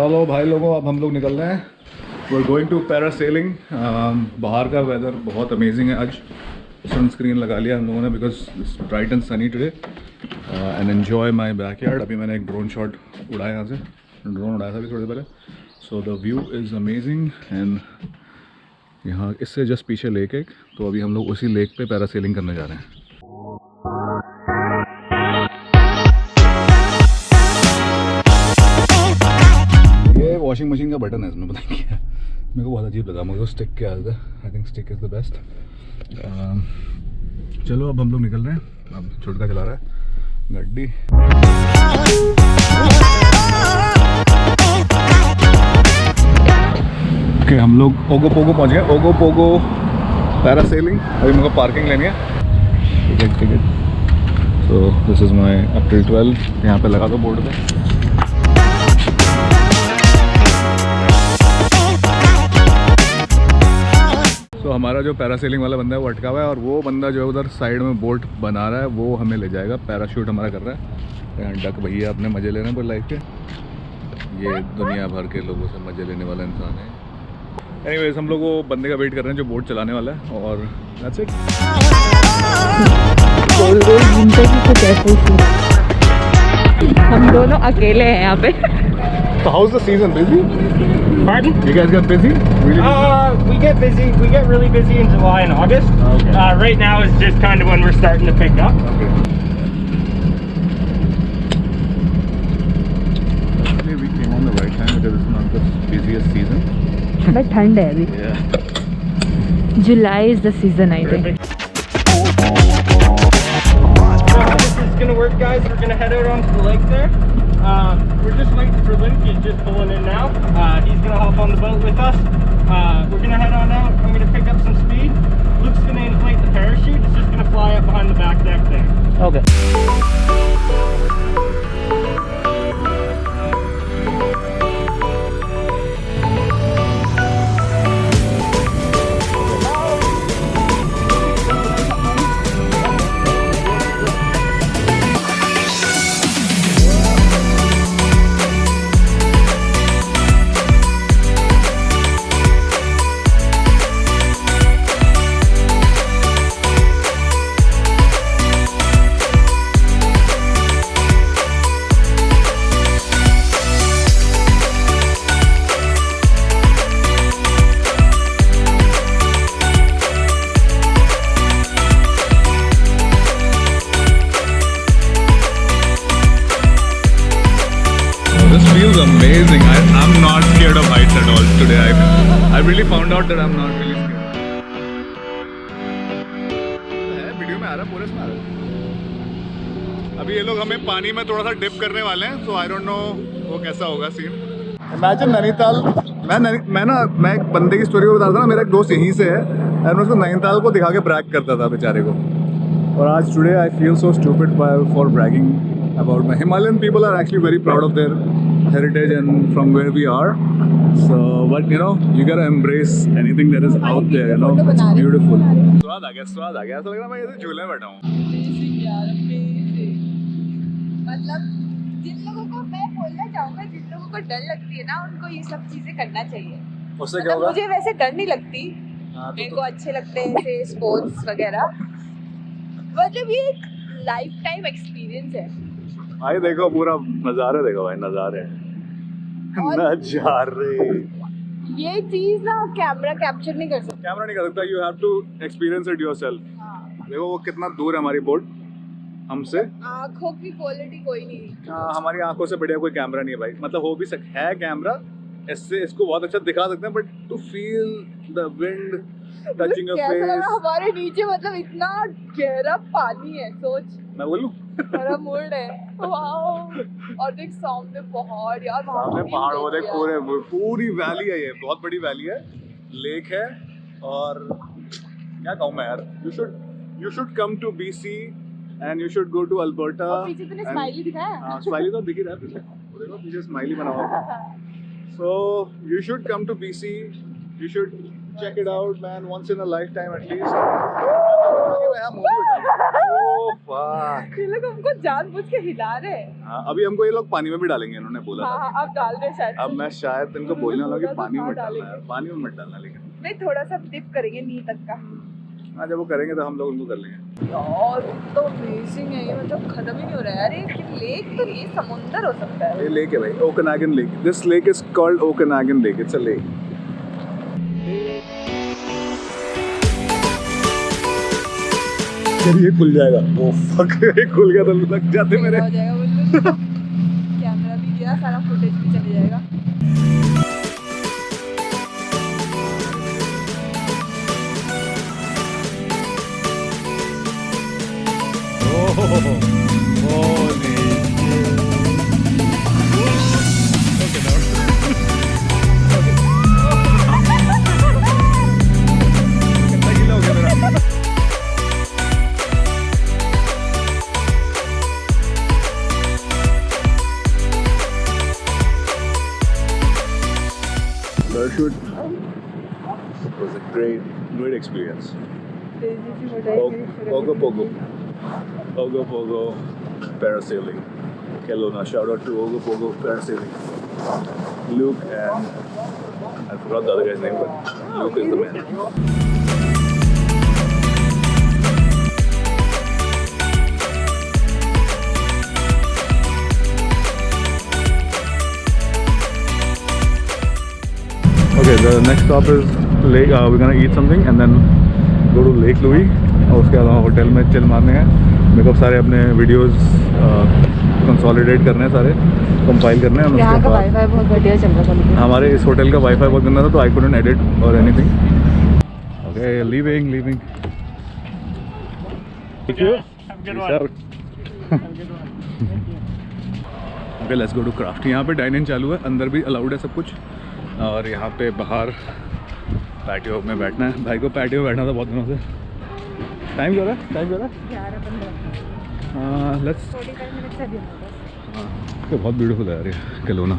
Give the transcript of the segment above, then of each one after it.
चलो भाई लोगों, अब हम लोग निकल रहे हैं। We are going to parasailing. बाहर का वेदर बहुत अमेजिंग है आज। सनस्क्रीन लगा लिया हम लोगों ने because it's bright and Sunny today and enjoy my backyard. अभी मैंने एक ड्रोन शॉट उड़ाया यहाँ से, ड्रोन उड़ाया था अभी थोड़ी देर पहले। So the view is amazing and यहाँ इससे जस्ट पीछे लेक है, तो अभी हम लोग उसी लेक पे पैरासेलिंग करने जा रहे हैं। ये वॉशिंग मशीन का बटन है इसमें, पता नहीं क्या है, मेरे को बहुत अजीब लगा। मुझे स्टिक की आदत है, I think stick is the best. चलो अब हम लोग निकल रहे हैं। अब छुटका चला रहा है गड्डी। ओके हम लोग ओगो पोगो पहुँच गए। ओगो पोगो पैरासेलिंग। अभी मेरे को पार्किंग लेनी है, ticket. So this is my up till 12। यहाँ पे लगा दो बोर्ड पे। तो हमारा जो पैरासेलिंग वाला बंदा है वो अटका हुआ है, और वो बंदा जो है उधर साइड में बोट बना रहा है वो हमें ले जाएगा। पैराशूट हमारा कर रहा है। यहाँ डक भैया अपने मज़े ले रहे हैं पूरी लाइफ के। ये दुनिया भर के लोगों से मज़े लेने वाला इंसान है। एनीवेज हम लोग वो बंदे का वेट कर रहे हैं जो बोट चलाने वाला है, और दैट्स इट। हम दोनों अकेले हैं यहाँ पे। So how's the season? Busy? Pardon? You guys get busy? Really busy? We get busy. We get really busy in July and August. Okay. Right now is just kind of when we're starting to pick up. Okay. Actually, we came on the right time because it's not the busiest season. But ठंड है अभी। Yeah. July is the season I think. So how this is gonna work, guys? We're gonna head out onto the lake there. We're just waiting for Luke. He's just pulling in now. He's gonna hop on the boat with us. We're gonna head on out. I'm gonna pick up some speed. Luke's gonna inflate the parachute. It's just gonna fly up behind the back deck there. Okay. This feels amazing. I'm not scared of heights at all today. I really found out that I'm not really scared. Video में आ रहा है, पूरे में आ रहा है। अभी ये लोग हमें पानी में थोड़ा सा डिप करने वाले हैं, so I don't know वो कैसा होगा सीन। Imagine नैनीताल। मैं एक बंदे की स्टोरी को बता था ना, मेरा एक दोस्त यहीं से है, और मैं उसको नैनीताल को दिखा के ब्रैग करता था बेचारे को। और आज today I feel so stupid for bragging about my Himalayan people are actually very proud of their heritage and from where we are. So, but you know, you gotta embrace anything that is out there. You know, it's beautiful. स्वाद आ गया। ऐसा लग रहा है मैं ऐसे झूले में बैठा हूँ। मतलब जिन लोगों को मैं बोलना चाहूँगा, जिन लोगों को डर लगती है ना, उनको ये सब चीजें करना चाहिए। उससे क्या होगा? मुझे वैसे डर नहीं लगती, मेरे को अच्छे लगते हैं ऐसे स्पोर्ट्स वगैरह। मतलब ये एक लाइफ टाइम एक्सपीरियंस है। भाई देखो पूरा नज़ारे देखो भाई, नज़ारे ये चीज ना कैमरा कैप्चर नहीं कर सकता। कैमरा नहीं कर सकता। You have to experience it yourself. देखो वो कितना दूर है हमारी बोट हमसे। आँखों की क्वालिटी कोई नहीं। हमारी आंखों से बढ़िया कोई कैमरा नहीं है भाई। मतलब हो भी है कैमरा, इससे इसको बहुत अच्छा दिखा सकते हैं, but to feel the wind touching your face. हमारे नीचे मतलब इतना गहरा पानी है, सोच। मैं बोलूं? मेरा मूड है। वाओ। और देख सामने पहाड़ यार, सामने पहाड़, वो देख पूरी वैली है। ये बहुत बड़ी वैली है, लेक है। और क्या कहूँ मैं यार, you should come to BC and you should go to Alberta। पीछे तूने स्माइली दिखाया? हाँ स्माइली तो दिख ही रहा है पीछे। देखो पीछे स्माइली बना हुआ है। So you should come to BC। You should check it out, man. Once in a lifetime at least. Oh fuck. ये लोग हमको जानबूझ के हिला रहे हैं। हाँ, अभी हमको ये लोग पानी में भी डालेंगे, इन्होंने बोला था। हाँ, अब डाल रहे शायद। अब मैं शायद इनको बोलने वाला हूँ कि थोड़ा पानी में हाँ मत डालना डालेंगे। है, पानी में मत डालना, लेकिन नहीं, थोड़ा सा डिप करेंगे नी तक का। हाँ जब वो करेंगे तो हम लोग उनको कर लेंगे। यार तो अमेजिंग है ये, मतलब खत्म ही नहीं हो रहा है यार। ये लेक तो ये समुंदर हो सकता है। ये लेक है भाई, Okanagan lake. This lake is called Okanagan lake, it's a lake. ये खुल जाएगा। ओह फक, ये खुल गया तो लग जाते मेरे। हो जाएगा बिल्कुल। कैमरा भी गया, सारा फुटेज भी चले जाएगा। Parachute was a great experience. Pogo Pogo parasailing. Kelowna, shout out to Pogo Pogo parasailing. Luke and I forgot the other guy's name, but Luke is the man. Okay, the next stop is Lake. We're gonna eat something and then go to Lake Louis. और उसके अलावा hotel में chill मारने हैं। मेरे को सारे अपने वीडियोस कंसोलिडेट करने हैं, सारे कंपाइल करने हैं। यहाँ का वाईफाई बहुत बढ़िया चल रहा था। हमारे इस होटल का वाईफाई बहुत गंदा था, तो I couldn't edit or anything. Okay, leaving. Thank you. Have a good one. Okay, let's go to craft. यहाँ पे डाइन इन चालू है, अंदर भी अलाउड है सब कुछ। और यहाँ पे बाहर पैटियो में बैठना है। भाई को पैटियो में बैठना था बहुत दिनों से। टाइम क्या हो रहा है? 11-15। हाँ, लेट्स। 45 मिनट से भी होगा। हाँ, बहुत ब्यूटीफुल है यार ये केलोना।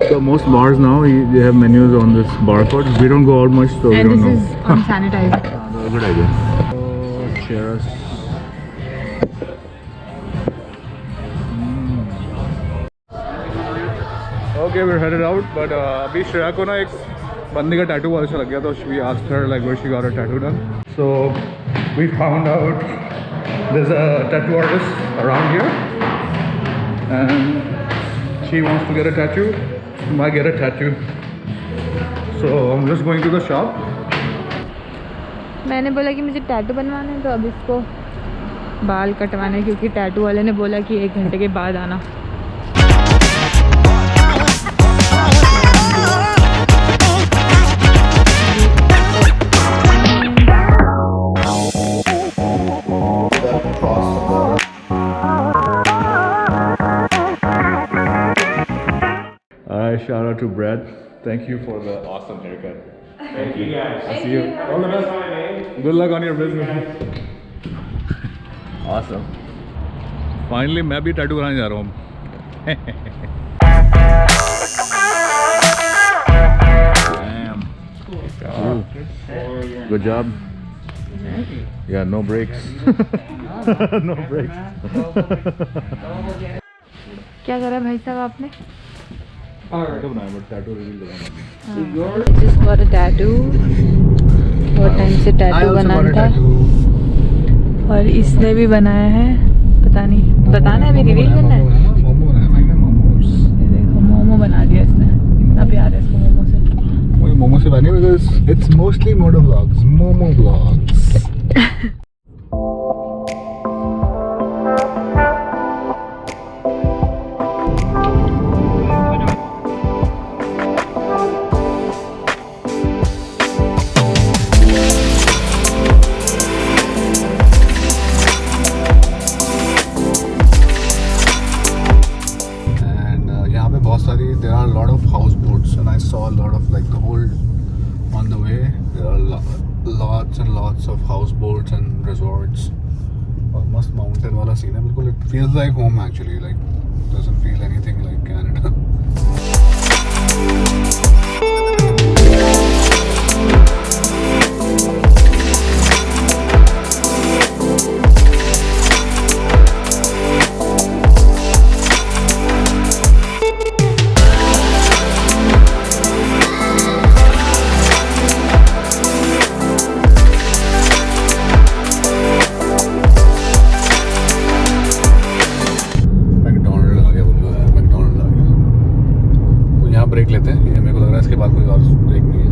So most bars now they have menus on this barcode. We don't go out much, so we don't know. And this is unsanitized. Good idea. Oh, cheers. Okay, we're headed out, but अभी श्रेया को ना एक बंदी का tattoo बहुत अच्छा लग गया, तो we asked her like where she got her tattoo done. So we found out there's a tattoo artist around here, and she wants to get a tattoo. Might get a tattoo. So I'm just going to the shop. मैंने बोला कि मुझे tattoo बनवाना है, तो अब इसको बाल कटवाना है, क्योंकि टैटू वाले ने बोला कि 1 घंटे के बाद आना। Alright, shout out to Brad. Thank you for the awesome haircut. Thank you guys. See you. All the best. My name. Good luck on your business. Awesome. Finally, मैं भी टैटू कराने जा रहा हूँ। Damn. Ooh. Good job. Yeah, no breaks. No breaks. क्या करा भाई साहब आपने? टैटू बनाया, बट टैटू रिवील लगाना। Just got a tattoo. बहुत टाइम से टैटू बनाना था, और इसने भी बनाया है। पता नहीं, बताना है, अभी रिवील करना है। मोमो बनाया मैंने, मोमोस। ये देखो, मोमो बना दिया इसने। इतना प्यार है इसको मोमो से। वही मोमो से बनी, because it's mostly moto vlogs, momo vlogs. There are a lot of houseboats, and I saw a lot of like the old on the way. There are lots and lots of houseboats and resorts. और मस्त mountain वाला scene है बिल्कुल. It feels like home actually. Like doesn't feel anything like Canada. Break लेते हैं. ये मेरे को लग रहा है इसके बाद कोई और ब्रेक नहीं है.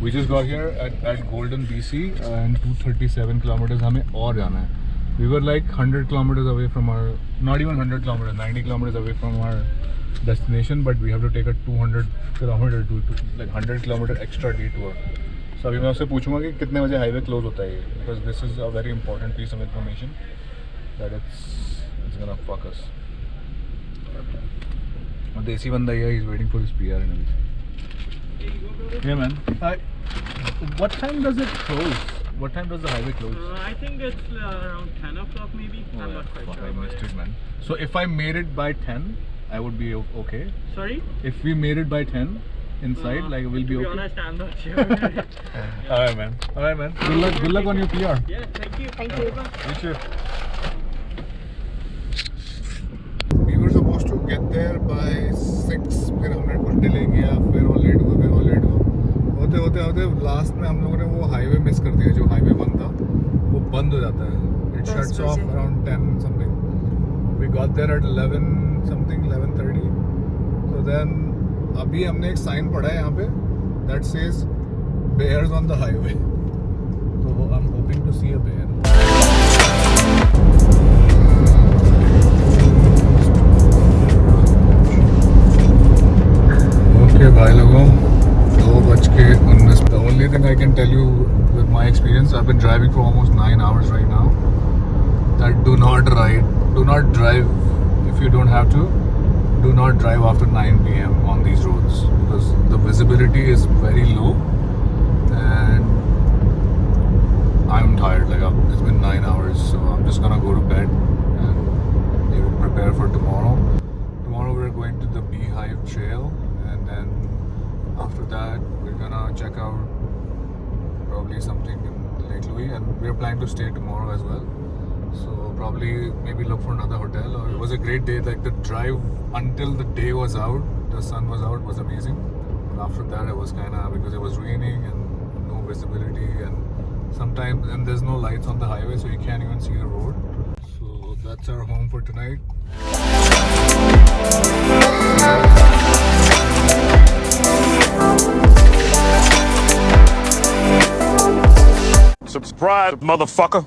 We just got here at Golden BC and 237 kilometers हमें और जाना है. We were like 100 kilometers away from our, not even 100 kilometers, 90 kilometers away from our destination, but we have to take a 200 kilometer like 100 kilometer extra detour. So अभी मैं उससे पूछूंगा कि कितने बजे हाईवे क्लोज होता है, because this is a very important piece of information that it's gonna fuck us. और देसी बंदा ही है, he's waiting for his PR and everything. Yeah, man. What time does it close? What time does the highway close? I think it's around 10 o'clock maybe. I'm not quite sure. I missed it, man. So if I made it by 10, I would be okay. Sorry? If we made it by 10 inside, like we'll be To be okay. honest, I'm not sure. Alright, man. Alright, man. Good luck on your PR. Yeah, thank you. Thank you. You too. We were supposed to get there by 6. फिर हमने कुछ delay किया, फिर और late हुआ, फिर और late हुआ. होते लास्ट में हम लोगों ने वो हाईवे मिस कर दिया. जो हाईवे 1 था वो बंद हो जाता है. It shuts off around 10 something. We got there at 11 something, 11:30. So then अभी हमने एक साइन पढ़ा है यहाँ पे that says bears on the highway. So I'm hoping to see a bear. Okay, भाई लोगों, 2:19. The only thing I can tell you with my experience, I've been driving for almost 9 hours right now, that do not drive if you don't have to. Do not drive after 9 PM on these roads because the visibility is very low and I'm tired. Like it's been 9 hours, so I'm just gonna go to bed and maybe prepare for tomorrow. Tomorrow we're going to the Beehive Trail, and then after that we're gonna check out probably something in Lake Louise, and we're planning to stay tomorrow as well. So probably maybe look for another hotel. Or it was a great day. Like the drive until the day was out, the sun was out, was amazing. But after that it was kind of, because it was raining and no visibility, and sometimes and there's no lights on the highway, so you can't even see the road. So that's our home for tonight. Subscribe, motherfucker.